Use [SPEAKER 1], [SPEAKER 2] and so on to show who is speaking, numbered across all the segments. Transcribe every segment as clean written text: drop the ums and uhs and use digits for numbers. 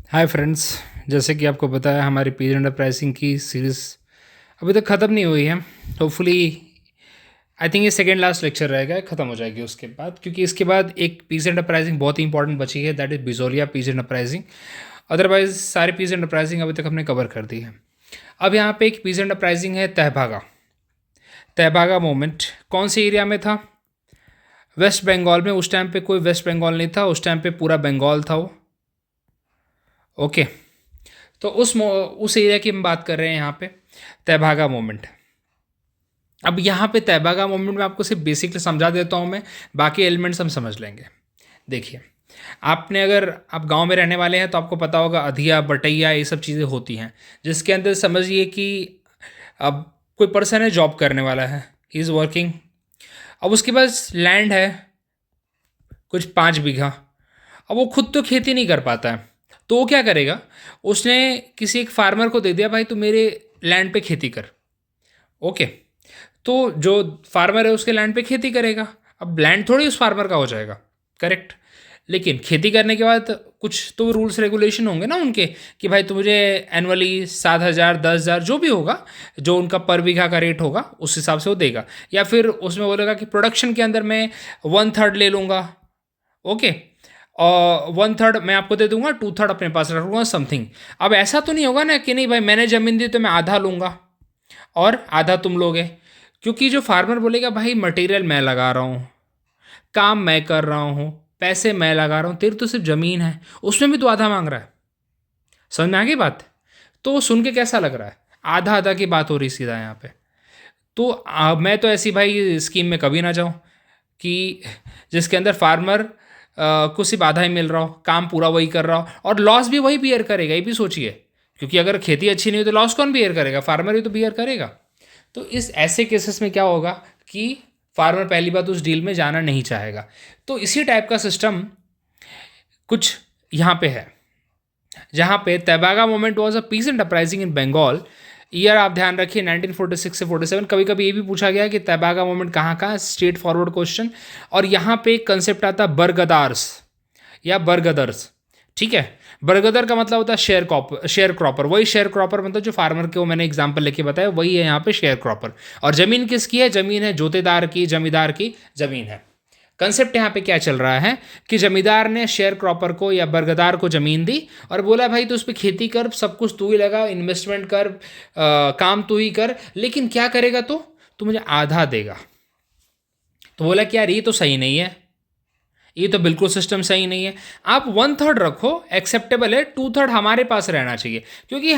[SPEAKER 1] Hi friends. जैसे कि आपको पता है हमारी पीज अंडर प्राइसिंग की सीरीज़ अभी तक ख़त्म नहीं हुई है। होपफुली आई थिंक ये सेकेंड लास्ट लेक्चर रहेगा, ख़त्म हो जाएगी उसके बाद, क्योंकि इसके बाद एक पीज अंडर प्राइसिंग बहुत ही इंपॉर्टेंट बची है, that is Bijolia peasant uprising. Otherwise सारे पीज अंडर प्राइसिंग अभी तक हमने कवर कर दी है। अब यहाँ पे एक पीज अंडर प्राइसिंग है तहभागा। तहभागा मोमेंट कौन से एरिया में था? वेस्ट बंगाल में। उस टाइम पे कोई वेस्ट बंगाल नहीं था, उस टाइम पे पूरा बंगाल था वो। ओके, तो उस एरिया की हम बात कर रहे हैं यहाँ पे, तहभागा मोमेंट। अब यहाँ पे तहभागा मोमेंट में आपको सिर्फ बेसिकली समझा देता हूँ मैं, बाकी एलिमेंट्स हम समझ लेंगे। देखिए, आपने अगर आप गांव में रहने वाले हैं तो आपको पता होगा अधिया बटैया ये सब चीज़ें होती हैं, जिसके अंदर समझिए कि अब कोई पर्सन है, जॉब करने वाला है, ही इज़ वर्किंग। अब उसके पास लैंड है कुछ 5 बीघा। अब वो खुद तो खेती नहीं कर पाता है, तो वो क्या करेगा, उसने किसी एक फार्मर को दे दिया, भाई तू मेरे लैंड पे खेती कर। ओके, तो जो फार्मर है उसके लैंड पे खेती करेगा। अब लैंड थोड़ी उस फार्मर का हो जाएगा, करेक्ट। लेकिन खेती करने के बाद कुछ तो रूल्स रेगुलेशन होंगे ना उनके, कि भाई तो मुझे एनुअली 7,000 10,000 जो भी होगा, जो उनका पर बीघा का रेट होगा उस हिसाब से वो देगा। या फिर उसमें बोलेगा कि प्रोडक्शन के अंदर मैं 1/3 ले लूँगा। ओके, और 1/3 मैं आपको दे दूंगा, 2/3 अपने पास रखूँगा, समथिंग। अब ऐसा तो नहीं होगा ना कि नहीं भाई मैंने ज़मीन दी तो मैं आधा लूँगा और आधा तुम लोगे। क्योंकि जो फार्मर बोलेगा भाई मटेरियल मैं लगा रहा हूँ, काम मैं कर रहा हूँ, पैसे मैं लगा रहा हूँ, तेरी तो सिर्फ ज़मीन है, उसमें भी तो आधा मांग रहा है। समझ में आ गई बात? तो सुन के कैसा लग रहा है? आधा आधा की बात हो रही सीधा यहाँ पे। तो मैं तो ऐसी भाई स्कीम में कभी ना जाऊँ कि जिसके अंदर फार्मर को सिर्फ आधा ही मिल रहा हो, काम पूरा वही कर रहा हो, और लॉस भी वही बियर करेगा। ये भी सोचिए, क्योंकि अगर खेती अच्छी नहीं हुई तो लॉस कौन बियर करेगा? फार्मर ही तो बियर करेगा। तो इस ऐसे केसेस में क्या होगा कि फार्मर पहली बात उस डील में जाना नहीं चाहेगा। तो इसी टाइप का सिस्टम कुछ यहाँ पे है, जहाँ पे Tebhaga movement was a peace enterprising in Bengal. Year आप ध्यान रखिए 1946 से 47। कभी कभी ये भी पूछा गया कि तहबागा मोमेंट कहाँ का, स्ट्रेट फॉरवर्ड क्वेश्चन। और यहाँ पे एक कंसेप्ट आता है बरगदार्स या बरगदर्स। ठीक है, बरगदर का मतलब होता है शेयर क्रॉपर। वही शेयर क्रॉपर मतलब जो फार्मर के वो मैंने एग्जांपल लेके बताया, वही है यहाँ पे शेयर क्रॉपर। और जमीन किसकी है? जमीन है जोतेदार की, जमींदार की जमीन है। कंसेप्ट यहाँ पे क्या चल रहा है कि जमींदार ने शेयर क्रॉपर को या बरगदार को जमीन दी और बोला भाई तो उस पर खेती कर, सब कुछ तू ही लगा, इन्वेस्टमेंट कर, काम तू ही कर, लेकिन क्या करेगा? तो मुझे आधा देगा। तो बोला कि यार ये तो सही नहीं है, ये तो बिल्कुल सिस्टम सही नहीं है। आप 1/3 रखो, एक्सेप्टेबल है, 2/3 हमारे पास रहना चाहिए, क्योंकि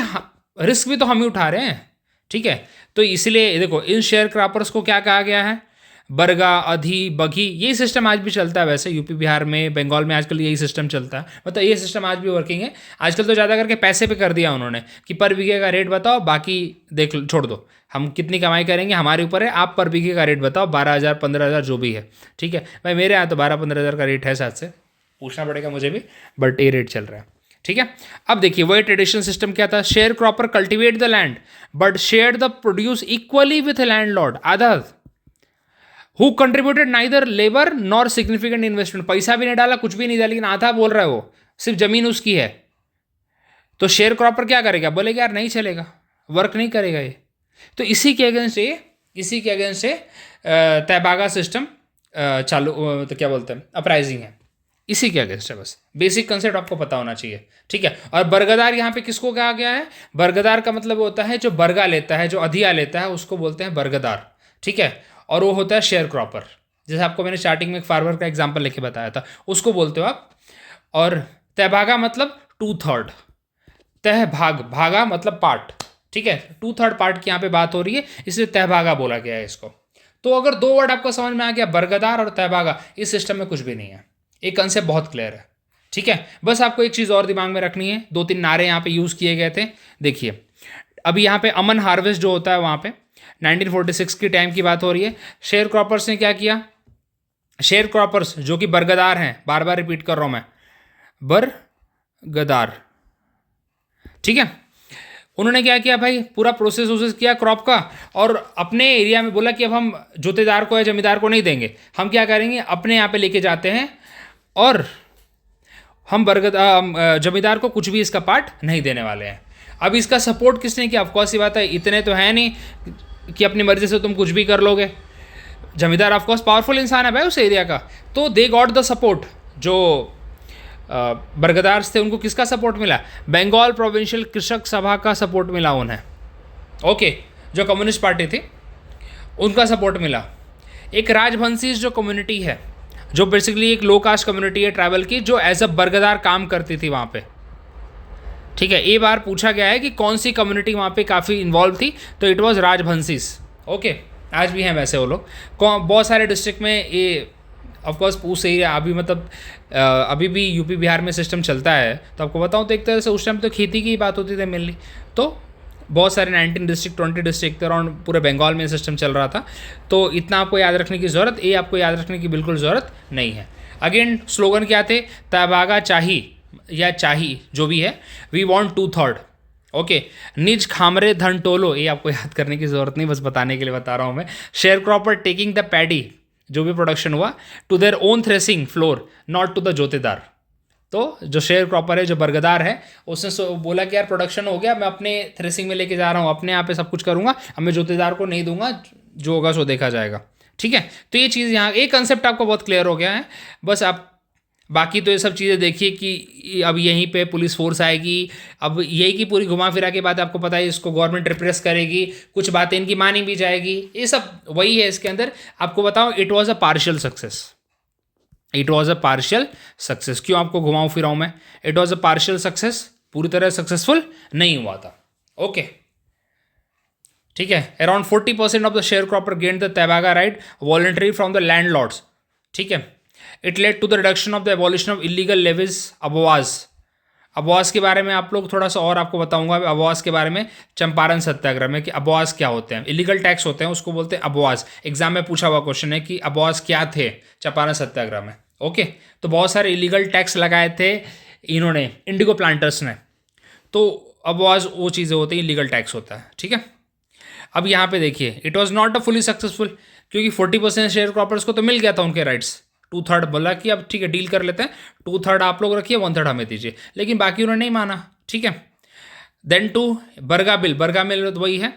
[SPEAKER 1] रिस्क भी तो हम ही उठा रहे हैं। ठीक है, तो इसलिए देखो इन शेयर क्रॉपर्स को क्या कहा गया है? बरगा, अधि, बघी। यही सिस्टम आज भी चलता है, वैसे यूपी बिहार में बंगाल में आजकल यही सिस्टम चलता है, मतलब ये सिस्टम आज भी वर्किंग है। आजकल तो ज़्यादा करके पैसे पे कर दिया उन्होंने कि पर बीघे का रेट बताओ, बाकी देख छोड़ दो, हम कितनी कमाई करेंगे हमारे ऊपर है, आप पर बीघे का रेट बताओ, 12,000 15,000 जो भी है। ठीक है भाई, मेरे यहाँ तो 12-15 हज़ार का रेट है, साथ से पूछना पड़ेगा मुझे भी, बट ये रेट चल रहा है। ठीक है, अब देखिए वही ट्रेडिशनल सिस्टम क्या था? Sharecropper cultivate the land but share the produce equally with landlord आधा, who contributed neither labour nor significant investment. पैसा भी नहीं डाला, कुछ भी नहीं दिया, लेकिन आधा बोल रहा है वो, सिर्फ जमीन उसकी है। तो शेयर क्रॉपर क्या करेगा? बोलेगा यार नहीं चलेगा, वर्क नहीं करेगा ये। तो इसी के अगेंस्ट से तहबागा सिस्टम चालू, तो क्या बोलते हैं, अपराइजिंग है, इसी के अगेंस्ट है। बस बेसिक कंसेप्ट आपको पता होना चाहिए। ठीक है, और बरगदार यहाँ पे किसको कहा गया है? बरगदार का मतलब होता है जो बरगा लेता है, जो अधिया लेता है, उसको बोलते हैं बरगदार। ठीक है, और वो होता है शेयर क्रॉपर, जैसे आपको मैंने स्टार्टिंग में एक फार्मर का एग्जाम्पल लेके बताया था, उसको बोलते हो आप। और तहबागा मतलब 2/3, तह भाग, भागा मतलब पार्ट। ठीक है, 2/3 पार्ट की यहाँ पे बात हो रही है, इसलिए तहभागा बोला गया है इसको। तो अगर दो वर्ड आपको समझ में आ गया, बरगदार और तहभागा, इस सिस्टम में कुछ भी नहीं है। एक कंसेप्ट बहुत क्लियर है। ठीक है, बस आपको एक चीज़ और दिमाग में रखनी है, 2-3 नारे यहाँ पे यूज़ किए गए थे। देखिए अभी यहाँ पे अमन हार्वेस्ट जो होता है वहाँ पे 1946 की टाइम की बात हो रही है। शेयर क्रॉपर्स ने क्या किया? शेयर क्रॉपर्स जो कि बरगदार हैं, बार बार रिपीट कर रहा हूँ मैं, बरगदार। ठीक है, उन्होंने क्या किया भाई? पूरा प्रोसेस किया क्रॉप का, और अपने एरिया में बोला कि अब हम जोतेदार को या जमींदार को नहीं देंगे, हम क्या करेंगे, अपने यहाँ पे लेके जाते हैं और हम जमींदार को कुछ भी इसका पार्ट नहीं देने वाले हैं। अब इसका सपोर्ट किसने किया? ऑफकोर्स ये बात है, इतने तो है नहीं कि अपनी मर्जी से तुम कुछ भी कर लोगे। जमींदार ऑफकोर्स पावरफुल इंसान है भाई उस एरिया का, तो दे गॉट द सपोर्ट। जो बरगदार थे उनको किसका सपोर्ट मिला? बंगाल प्रोविंशियल कृषक सभा का सपोर्ट मिला उन्हें। ओके, जो कम्युनिस्ट पार्टी थी उनका सपोर्ट मिला। एक राजवंशी जो कम्युनिटी है, जो बेसिकली एक लो कास्ट कम्युनिटी है ट्राइबल की, जो एज अ बरगदार काम करती थी वहाँ पे। ठीक है, ये बार पूछा गया है कि कौन सी कम्युनिटी वहाँ पे काफ़ी इन्वॉल्व थी, तो इट वाज राजवंशीस। ओके, आज भी हैं वैसे वो लोग। बहुत सारे डिस्ट्रिक्ट में ये ऑफकोर्स उस एरिया अभी मतलब अभी भी यूपी बिहार में सिस्टम चलता है। तो आपको बताऊँ तो एक तरह से उस टाइम तो खेती की बात होती थी मेनली, तो बहुत सारे 19 डिस्ट्रिक्ट 20 डिस्ट्रिक्ट अराउंड पूरे बंगाल में सिस्टम चल रहा था। तो इतना आपको याद रखने की ज़रूरत, ये आपको याद रखने की बिल्कुल ज़रूरत नहीं है। अगेन स्लोगन क्या थे? तबागा चाही या चाही जो भी है, वी वॉन्ट 2/3। ओके, निज खामरे धन टोलो, ये आपको याद करने की ज़रूरत नहीं, बस बताने के लिए बता रहा हूँ मैं। Sharecropper taking the paddy, जो भी प्रोडक्शन हुआ, to their own threshing floor, not to the jotedar. तो जो शेयर क्रॉपर है, जो बरगदार है, उसने बोला कि यार प्रोडक्शन हो गया, मैं अपने थ्रेसिंग में लेके जा रहा हूँ, अपने यहाँ पे सब कुछ करूँगा, अब मैं जोतेदार को नहीं दूंगा, जो होगा सो देखा जाएगा। ठीक है, तो ये चीज़ यहाँ एक कंसेप्ट आपको बहुत क्लियर हो गया है। बस आप बाकी तो ये सब चीज़ें देखिए कि अब यहीं पे पुलिस फोर्स आएगी, अब यही की पूरी घुमा फिरा के बात आपको पता है, इसको गवर्नमेंट रिप्रेस करेगी, कुछ बातें इनकी मानी भी जाएगी, ये सब वही है इसके अंदर। आपको बताऊँ, it was a partial success. It was a partial success. क्यों आपको घुमाऊँ फिराऊँ मैं? It was a partial success, पूरी तरह सक्सेसफुल नहीं हुआ था। ओके, ठीक है। Around 40% of the sharecropper gained the Tebhaga right voluntary from the landlords. ठीक है, it led to the reduction of the abolition of illegal levies abwabs. Abwabs के बारे में आप लोग थोड़ा सा और आपको बताऊंगा अबवाज के बारे में चंपारण सत्याग्रह में, कि अबवाज क्या होते हैं। इलीगल टैक्स होते हैं, उसको बोलते हैं अबवाज। एग्जाम में पूछा हुआ क्वेश्चन है कि अबवाज क्या थे चंपारण सत्याग्रह में। ओके, तो बहुत सारे इलीगल टैक्स लगाए थे इन्होंने, इंडिगो प्लांटर्स ने। तो अबवाज वो चीज़ें होती हैं, इलीगल टैक्स होता है। ठीक है, अब यहाँ पे देखिए, it was not a fully successful, क्योंकि 40% शेयर क्रॉपर्स को तो मिल गया था उनके राइट्स। 2/3 बोला कि अब ठीक है डील कर लेते हैं, 2/3 आप लोग रखिए, 1/3 हमें दीजिए, लेकिन बाकी उन्होंने नहीं माना। ठीक है, then two Barga bill. Barga bill तो वही है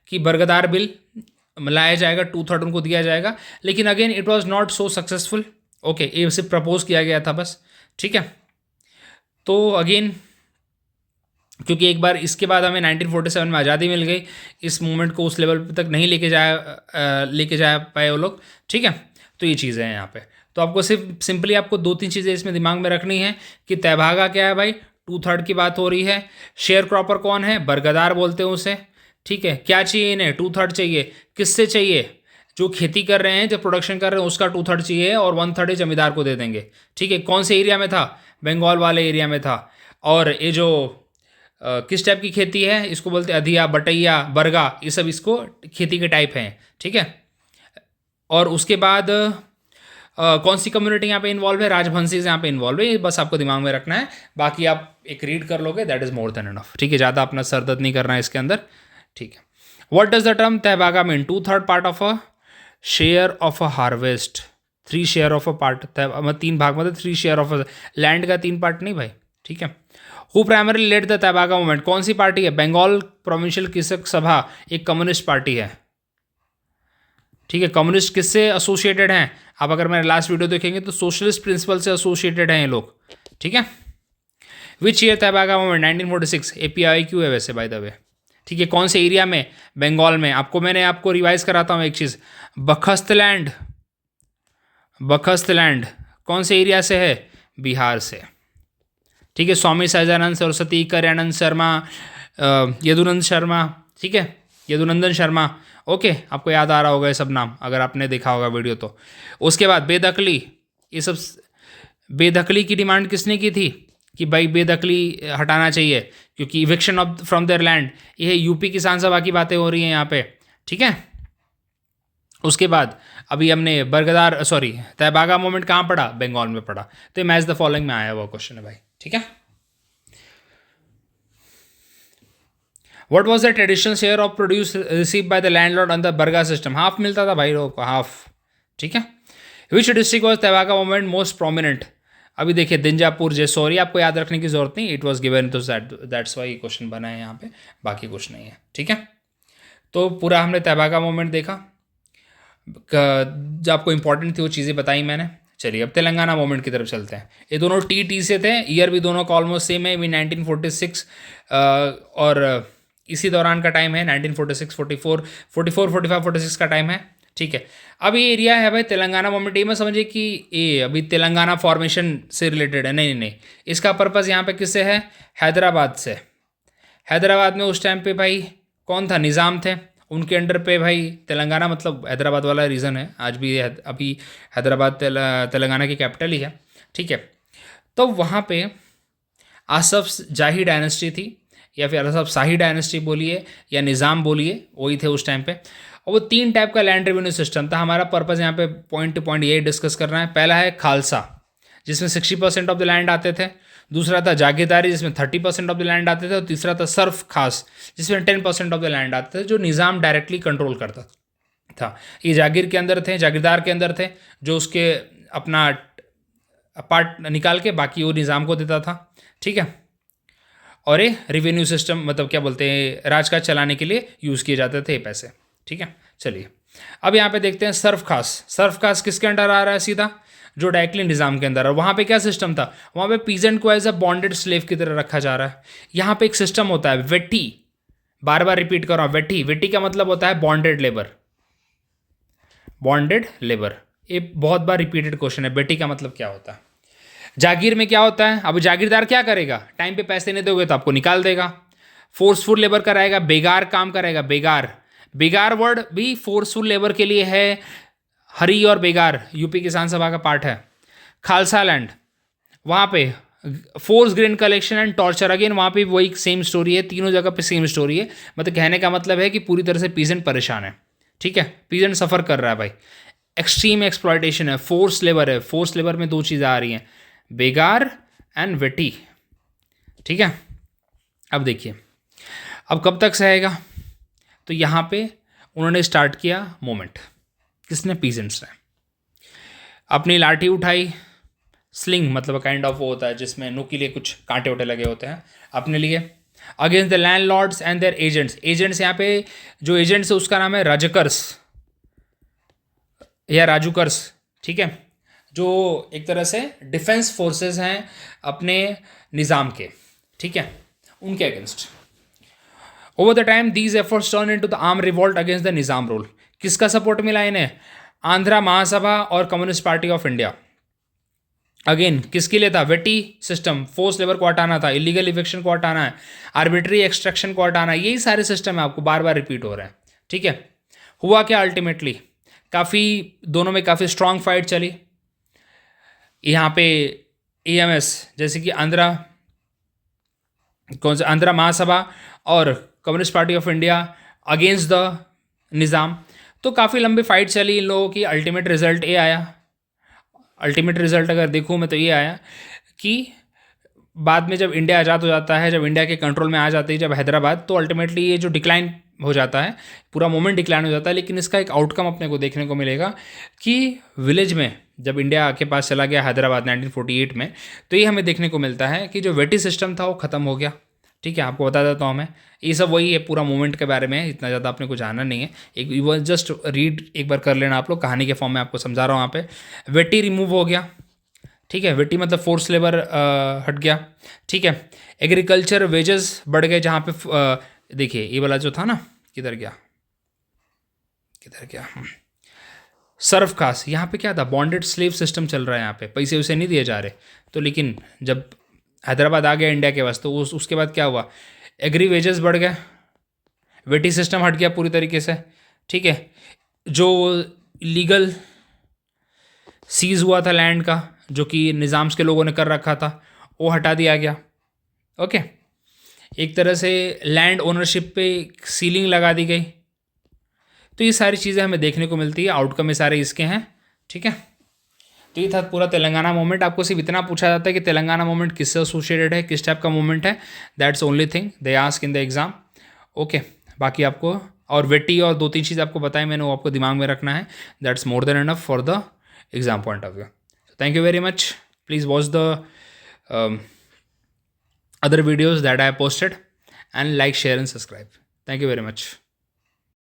[SPEAKER 1] कि बरगदार बिल लाया जाएगा, 2/3 उनको दिया जाएगा, लेकिन again it was not so successful. Okay, ये सिर्फ प्रपोज किया गया था बस। ठीक है, तो अगेन क्योंकि एक बार इसके बाद हमें 1947 में आज़ादी मिल गई, इस मूवमेंट को उस लेवल तक नहीं लेके जा पाए वो लोग। ठीक है, तो ये चीज़ें हैं यहाँ पे। तो आपको सिर्फ सिंपली आपको 2-3 चीज़ें इसमें दिमाग में रखनी है कि तहभागा क्या है भाई, 2/3 की बात हो रही है। शेयर क्रॉपर कौन है? बरगदार बोलते हैं उसे। ठीक है, क्या चाहिए इन्हें? 2/3 चाहिए। किससे चाहिए? जो खेती कर रहे हैं, जो प्रोडक्शन कर रहे हैं, उसका 2/3 चाहिए, और 1/3 जमींदार को दे देंगे। ठीक है, कौन से एरिया में था? बंगाल वाले एरिया में था। और ये जो किस टाइप की खेती है, इसको बोलते हैं अधिया, बटैया, बरगा, ये सब इसको खेती के टाइप हैं। ठीक है, और उसके बाद कौन सी कम्युनिटी यहाँ पे इन्वॉल्व है? राजवंशी यहाँ पे इन्वॉल्व है। ये बस आपको दिमाग में रखना है, बाकी आप एक रीड कर लोगे, that is more than enough. ठीक है, ज़्यादा अपना सर दर्द नहीं करना है इसके अंदर। ठीक है, what does the term Tebhaga mean? 2/3 part of a share of a harvest, 3 share of a part, 3 भाग मतलब 3 शेयर ऑफ अ लैंड का 3 पार्ट नहीं भाई। ठीक है, who primary led the Tebhaga movement? कौन सी पार्टी है? बंगाल प्रोविंशियल कृषक सभा, एक कम्युनिस्ट पार्टी है। ठीक है, कम्युनिस्ट किससे एसोसिएटेड हैं? आप अगर मेरे लास्ट वीडियो देखेंगे तो सोशलिस्ट प्रिंसिपल से एसोसिएटेड हैं ये लोग। ठीक है, विच ईयर तहबागा मूवमेंट? 1946। APIQ है वैसे बाय द वे। ठीक है, कौन से एरिया में? बंगाल में। मैंने आपको रिवाइज कराता हूँ एक चीज़, बखस्तलैंड। बखस्तलैंड कौन से एरिया से है? बिहार से। ठीक है, स्वामी सहजानंद सरस्वती, करयानंद शर्मा, यदुनंद शर्मा। ठीक है, यदुनंदन शर्मा। ओके, आपको याद आ रहा होगा ये सब नाम, अगर आपने देखा होगा वीडियो तो। उसके बाद बेदखली, ये सब बेदखली की डिमांड किसने की थी कि भाई बेदखली हटाना चाहिए, क्योंकि eviction of from there land, ये यूपी किसान सभा की बातें हो रही हैं यहाँ पे। ठीक है, उसके बाद अभी हमने बरगदार तहबागा मूवमेंट कहाँ पढ़ा? बंगाल में पढ़ा। तो मैच द फॉलोइंग में आया हुआ क्वेश्चन है भाई। ठीक है, what was the traditional share of produce received by the landlord under Barga system? Half मिलता था भाई लोगों को, हाफ। ठीक है, which district was Tebhaga movement most prominent? अभी देखिए दिंजापुर जेसौरी आपको याद रखने की जरूरत नहीं, इट वॉज गिवन, तो दैट्स वाई क्वेश्चन बना है यहाँ पे, बाकी कुछ नहीं है। ठीक है, तो पूरा हमने तहबाका मूवमेंट देखा, जो आपको इंपॉर्टेंट थी वो चीज़ें बताई मैंने। चलिए अब तेलंगाना मूवमेंट की तरफ चलते हैं। ये दोनों टी से थे, ईयर भी दोनों का ऑलमोस्ट सेम है, भी 1946 और इसी दौरान का टाइम है, 1946, 44, 44, 45, 46 का टाइम है। ठीक है, अब ये एरिया है भाई तेलंगाना मूवमेंट, ये मत समझिए कि ये अभी तेलंगाना फॉर्मेशन से रिलेटेड है, नहीं नहीं नहीं, इसका पर्पज़ यहाँ पे किससे है, हैदराबाद से। हैदराबाद में उस टाइम पे भाई कौन था, निज़ाम थे, उनके अंडर पे भाई तेलंगाना, मतलब हैदराबाद वाला रीज़न है, आज भी अभी हैदराबाद तेलंगाना की कैपिटल ही है। ठीक है, तो वहाँ पे आसफ जाही डायनेस्टी थी, या फिर आसफ शाही डायनेस्टी बोलिए या निज़ाम बोलिए, वही थे उस टाइम पे। और वो 3 टाइप का लैंड रेवेन्यू सिस्टम था। हमारा पर्पज़ यहाँ पे पॉइंट टू पॉइंट ये डिस्कस करना है। पहला है खालसा, जिसमें 60% ऑफ द लैंड आते थे। दूसरा था जागीरदारी, जिसमें 30% ऑफ द लैंड आते थे। और तीसरा था सर्फ खास, जिसमें 10% ऑफ द लैंड आते थे, जो निज़ाम डायरेक्टली कंट्रोल करता था। ये जागीर के अंदर थे, जागीरदार के अंदर थे, जो उसके अपना पार्ट निकाल के बाकी वो निज़ाम को देता था। ठीक है, और ये रेवेन्यू सिस्टम, मतलब क्या बोलते हैं, राजकाज चलाने के लिए यूज़ किए जाते थे ये पैसे। ठीक है, चलिए अब यहाँ पे देखते हैं सर्फ खास। सर्फ खास किसके अंडर आ रहा है, सीधा जो डायरेक्टली निज़ाम के अंदर। और वहाँ पे क्या सिस्टम था, वहाँ पे पीजेंट को एज अ बॉन्डेड स्लेव की तरह रखा जा रहा है। यहाँ पे एक सिस्टम होता है वेटी, बार बार रिपीट कर रहा हूँ, वेटी। वेटी का मतलब होता है बॉन्डेड लेबर, बॉन्डेड लेबर, ये बहुत बार रिपीटेड क्वेश्चन है। वेटी का मतलब क्या होता है। जागीर में क्या होता है, अब जागीरदार क्या करेगा, टाइम पे पैसे नहीं दोगे तो आपको निकाल देगा, फोर्सफुल लेबर कराएगा, बेगार काम कराएगा। बेगार, बेगार वर्ड भी फोर्सफुल लेबर के लिए है। हरी और बेगार यूपी किसान सभा का पार्ट है। खालसा लैंड, वहाँ पे force grain collection and torture, again वहाँ पे वही सेम स्टोरी है, तीनों जगह पे सेम स्टोरी है। मतलब कहने का मतलब है कि पूरी तरह से पीजेंट परेशान है। ठीक है, पीजेंट सफ़र कर रहा है भाई, एक्सट्रीम एक्सप्लॉयटेशन है, फोर्स लेबर है। फोर्स लेबर में 2 चीज़ें आ रही हैं, बेगार एंड वेटी। ठीक है, अब देखिए अब कब तक सहेगा, तो यहाँ पे उन्होंने स्टार्ट किया मोमेंट। किसने, पीजेंट्स ने अपनी लाठी उठाई, स्लिंग मतलब काइंड ऑफ वो होता है जिसमें नुकीले कुछ कांटे वोटे लगे होते हैं अपने लिए, against the landlords and their agents. Agents यहाँ पे जो एजेंट्स है उसका नाम है राजकर्स या राजूकर्स। ठीक है, जो एक तरह से डिफेंस फोर्सेस हैं अपने निज़ाम के। ठीक है, उनके against. Over the time these efforts turn into the arm revolt against the Nizam rule. किसका सपोर्ट मिला इन्हें, आंध्रा महासभा और communist party of India. Again किसके लिए था, वेटी सिस्टम, फोर्स लेबर को हटाना था, इलीगल इविक्शन को हटाना है, आर्बिट्री एक्सट्रैक्शन को हटाना है, यही सारे सिस्टम है, आपको बार बार रिपीट हो रहे हैं। ठीक है, हुआ क्या अल्टीमेटली, काफ़ी दोनों में काफ़ी स्ट्रांग फाइट चली। यहाँ पे एएमएस जैसे कि आंध्रा महासभा और communist party of India against the Nizam, तो काफ़ी लंबी फाइट चली इन लोगों की। अल्टीमेट रिजल्ट ये आया, अल्टीमेट रिजल्ट अगर देखूँ मैं तो ये आया कि बाद में जब इंडिया आज़ाद हो जाता है, जब इंडिया के कंट्रोल में आ जाती है जब हैदराबाद, तो अल्टीमेटली ये जो डिक्लाइन हो जाता है, पूरा मूवमेंट डिक्लाइन हो जाता है। लेकिन इसका एक आउटकम अपने को देखने को मिलेगा कि विलेज में जब इंडिया के पास चला गया हैदराबाद 1948 में, तो ये हमें देखने को मिलता है कि जो वेटी सिस्टम था वो ख़त्म हो गया। ठीक है, आपको बता देता हूँ मैं, ये सब वही है, पूरा मूवमेंट के बारे में इतना ज़्यादा आपने को जानना नहीं है। एक जस्ट रीड एक बार कर लेना आप लोग, कहानी के फॉर्म में आपको समझा रहा हूँ। यहाँ पे वेटी रिमूव हो गया। ठीक है, वेटी मतलब फोर्स लेबर हट गया। ठीक है, एग्रीकल्चर वेजेस बढ़ गए, जहाँ पे देखिए ये वाला जो था ना, किधर गया सर्फ खास, यहाँ पे क्या था, बॉन्डेड स्लेव सिस्टम चल रहा है, यहाँ पे पैसे उसे नहीं दिए जा रहे। तो लेकिन जब हैदराबाद आ गया इंडिया के पास, तो उसके बाद क्या हुआ, एग्री वेजेस बढ़ गए, वेटी सिस्टम हट गया पूरी तरीके से। ठीक है, जो लीगल सीज हुआ था लैंड का, जो कि निज़ाम्स के लोगों ने कर रखा था, वो हटा दिया गया। ओके, एक तरह से लैंड ओनरशिप पे सीलिंग लगा दी गई। तो ये सारी चीज़ें हमें देखने को मिलती है, आउटकम ये सारे इसके हैं। ठीक है, तो ये था पूरा तेलंगाना मूवमेंट। आपको सिर्फ इतना पूछा जाता है कि तेलंगाना मूवमेंट किससे एसोसिएटेड है, किस टाइप का मूवमेंट है, that's only thing they ask in the exam. Okay, बाकी आपको और वेटी और 2-3 चीज़ आपको बताई मैंने, वो आपको दिमाग में रखना है। That's more than enough for the exam point of view. Thank you very much. Please watch the other videos that I posted, and like, share, and subscribe. Thank you very much.